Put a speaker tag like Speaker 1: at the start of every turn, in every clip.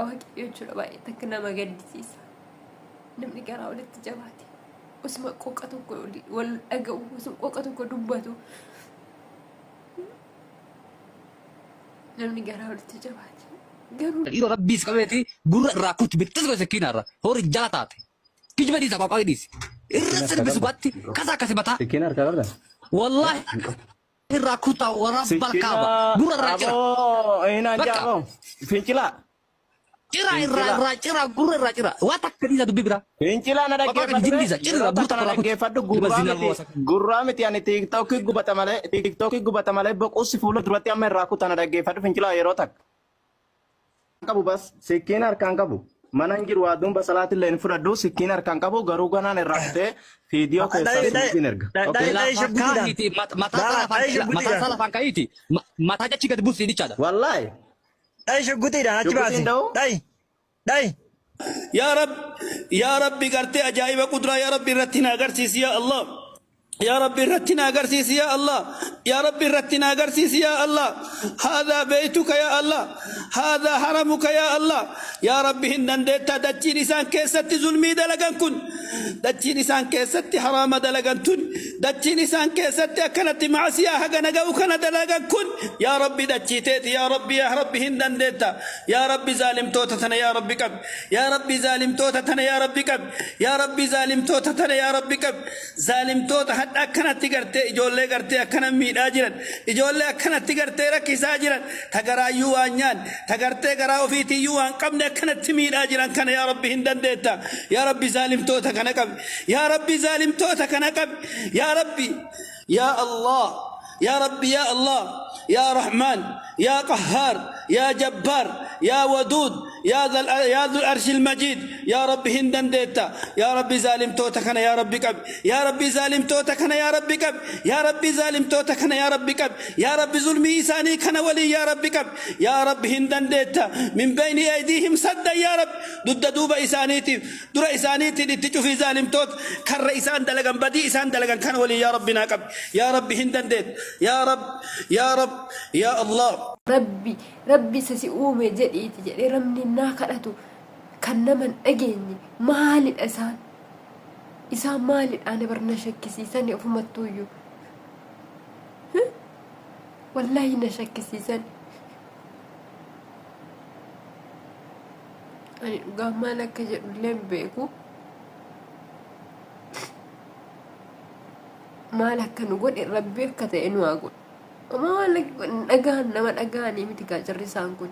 Speaker 1: أواك يجوا باي تكنا ما قد سيسا نمني كان أولد تجاباتي واسمع قوقتو كولي والأقو واسمع قوقتو كدباتو نمني كان أولد تجاباتي قالوا
Speaker 2: إيرو ربي سكبتي قرر راكوت بتسوي سكينة را هو رجال تاتي كيف بدي سبب قايديس الرسل بسباتي كذا كسبتها
Speaker 3: سكينة ركبنا
Speaker 2: والله الراكوتا ورب الكعبة قرر راجرا
Speaker 3: أبو هنا جابو فينشلا
Speaker 2: Cira gurra cira. Watak kadi dubbi bira.
Speaker 3: فينشلا أنا
Speaker 2: Papa
Speaker 3: رجع
Speaker 2: kan jindi sa cira buta
Speaker 3: أنا
Speaker 2: rakut.
Speaker 3: رجع فدو
Speaker 2: Libazina
Speaker 3: غرامتي يعني تيك توك جوبتا ماله تيك توك جوبتا ماله بقص فولو دلوقتي أمر راكوت أنا رجع فدو فينشلا يروتك كابو بس سكينة أركان كابو منانجر وادم بسالات اللي نفردو سكينة أركان كابو غروغانا نرافته فيديو كيسا سكينرغ
Speaker 2: mata salah fangka iti. Mata aja cika debus ini cada.
Speaker 3: والله
Speaker 4: داي شقوتي ده
Speaker 3: شقوتي
Speaker 4: ناتي
Speaker 3: دو؟
Speaker 4: داي
Speaker 5: يا رب قرتي أجايب قدرة يا رب رتنا قرسيس يا الله يا رب رتنا قرسيس يا الله يا رب رتنا قرسيس يا الله هذا بيتك يا الله هذا حرمك يا الله يا رب هندن ديتا دجي لسان كيست ظلمي دلقان كن دجي لسان كيست حرام دلقان تن دجي لسان كيست أكلت معسيا حقا نقاو كان دلقان كن يا رب دجي تيت يا رب هندن ديتا يا رب ظالم توتتنا يا رب كب يا رب ظالم توتتنا يا رب كب يا رب ظالم توتتنا يا رب كب ظالم توت أكنت تقرتي إجولة قرتي أكنا ميدا جرن إجولة أكنت تقرتي ركيسا جرن تقرا يوانيان تقرتي قراو فيتي يوان قمنا أكنت ميدا جرن كان يا رب هندن ديتا يا رب ظالم توتا كنكب يا رب ظالم توتا كنكب يا ربي يا الله يا ربي يا الله يا رحمن يا قهار يا جبار يا ودود يا ذو الأرش المجيد يا رب هندن ديتا يا رب ظالم توتكنا يا رب كب يا رب ظالم توتكنا يا رب كب يا رب ظالم توتكنا يا رب كب يا رب ظلمي إساني كنا ولي يا رب كب يا رب هندن ديتا من بين أيديهم سد يا رب ضد دوب إسانيتي در إسانيتي تشوف ظالم توت كر إسان دلقان بدي إسان دلقان كنا ولي يا ربنا كب يا رب هندن ديت يا رب يا رب يا الله
Speaker 1: ربي سسيؤومي جديد جدي رمني ناكرتو كان من أجيني مال إسان مال أنا برنشك سيساني أفهمتويو والله نشك سيساني أنا قام مالك جدولين بيكو مالك نقول ربي كتئنو أقول وما لك نجان نما نجاني متى جرسان كن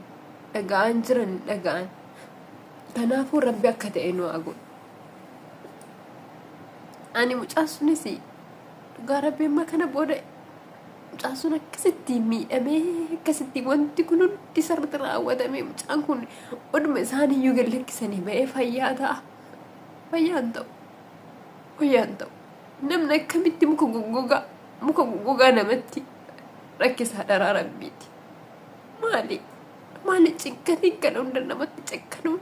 Speaker 1: نجان جرن نجان تنافو ربي كتئنو أقول أنا مجاسوني سي ربي ما كان بوده مجاسونا كستي مي أمي كستي وانتي كنون تسر تراود أمي مجان كن ودم ساني يقول لك سني ما فيادا فياندو نمنا كمتي مكو غوغا نمتي ركز هذا ربيتي مالي تشكني كانوا نما تشكنون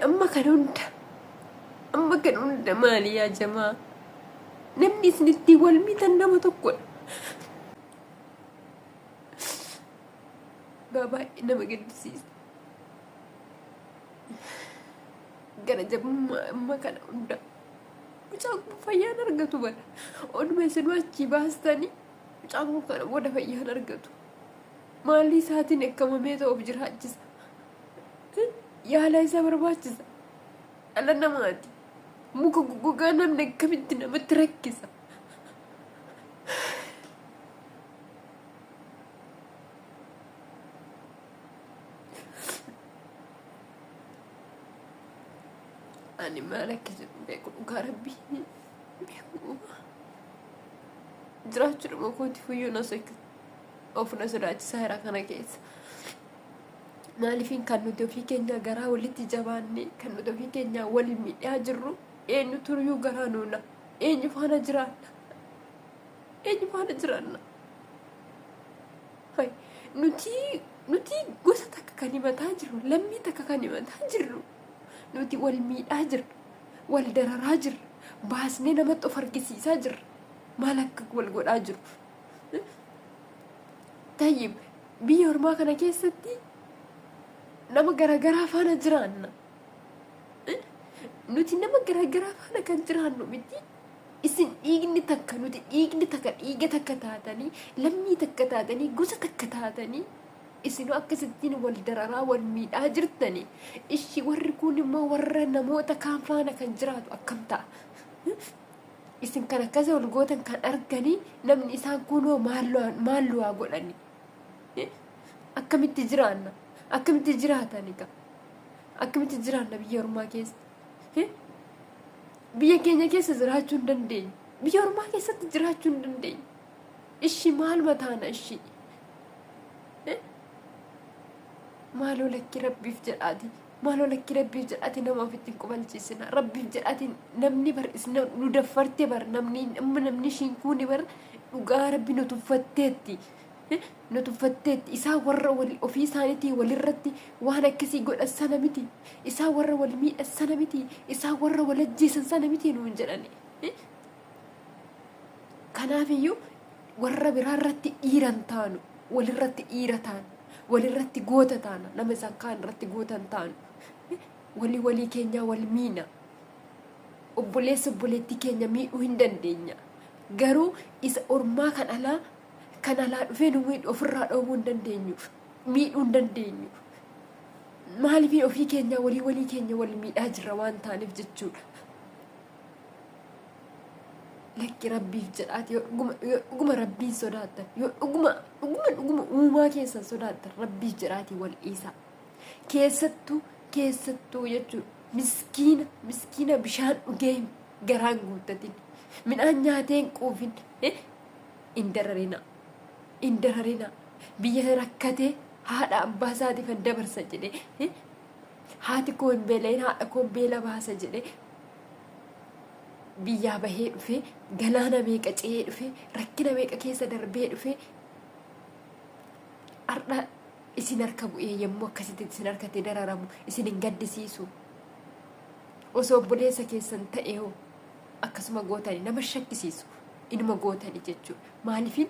Speaker 1: أما كانوا مالي يا جماعة نمني سنتي والميتا نما تقول بابا إنما قد سيس كان جاب أما كانوا Mucaaku fayyaan argatu bara oduma isin achi baastanii mucaaku kana booda fayyaan argatu maalii isaatiin eekamamee ta'uuf jiraachisa yaala isaa barbaachisa ala namaati muka gogaa namni akkamitti namatti rakkisa أنا ما ركز بيكون قاربي بيكون جرات ما كنت فيو نسك أو في نسرات سهرة كنا كيس مالي فين كانوا دوفي كنيا جرا ولتي جباني كانوا دوفي كنيا ولي مي يجرو إيه نتوريو جرانونا إيه نفانا جرانا هاي نتي قصة تككني ما تاجرو لمي تككني ما تاجرو نوتي والميد أجر والدرر أجر باسني نمت أفركسي ساجر مالك والقول أجر طيب biyya ormaa kana keessatti nama garaagaraa faana jiraanna. Nuti nama garaagaraa faana kan jiraannu miti. Isin dhiigni takka nuti dhiigni takka dhiiga takka taatanii lammii takka taatanii gosa takka taatanii isinuu akkasittiin wal dararaa wal miidhaa jirtanii. Ishi warri kun immoo warra namoota kaan faana kan jiraatu akkam ta'a? Isin kan akkasa wal gootan kan arganii namni isaan kunoo maal waa godhani? Akkamitti jiraanna? Akkamitti jiraatani ka? Akkamitti jiraanna biyya ormaa keessa? Biyya keenya keessa jiraachuu hin dandeenyu. Biyya ormaa keessatti jiraachuu hin dandeenyu. Ishi maal mataana ishi? Maaloo lakki rabbiif jedhaati. Maaloo lakki rabbiif jedhaati nama ofitti hin qubalchiisina. Rabbiif jedhaati namni bar isna nu daffarte bar namni ishiin kuni bar dhugaa rabbi nu tuffatteetti. Nu tuffatteetti isaa warra ofii isaaniitii walirratti waan akkasii godhan sana miti. Isaa warra wal miidhan sana miti. Isaa warra wal ajjeesan sana miti nuun jedhani. Kanaafiyyuu warra biraarratti dhiiran taanu walirratti dhiira taanu. Walirratti goota taana nama isaan kaan irratti gootan taanu. Walii keenya wal miina. Obboleessa obboleettii keenya miidhuu hin dandeenya. Garuu isa ormaa kan alaa dhufee nu miidhu ofirraa dhoobuu hin dandeenyu. Miidhuu hin dandeenyu. Maaliif ofii keenya walii keenya wal miidhaa jirra waan taaneef jechuudha. Lakki rabbiif jedhaati yoo dhuguma rabbiin sodaattan yoo dhuguma uumaa keessan sodaattan rabbiif jedhaati wal dhiisaa. Keessattuu jechuudha miskiina bishaan dhugee garaan guuttatin midhaan nyaateen quufin hin dararina biyya rakkatee haadha abbaa isaatiif dabarsa jedhee haati koo hin beela'in haadha koo beela baasa jedhee biyyaa bahee dhufee galaana meeqa ce'ee dhufee rakkina meeqa keessa darbee dhufee har'a isin harka bu'ee yommuu akkasitti isin harkatti dararamu isin hin gaddisiisu. Osoo obboleessa keessan ta'e hoo akkasuma gootanii nama shakkisiisu inuma gootanii jechuudha. Maaliifin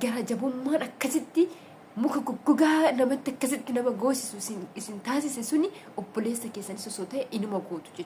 Speaker 1: gara jabummaan akkasitti muka goggogaa namatti akkasitti nama goosisu isin taasise suni obboleessa keessanis osoo ta'e inuma gootu jechuudha.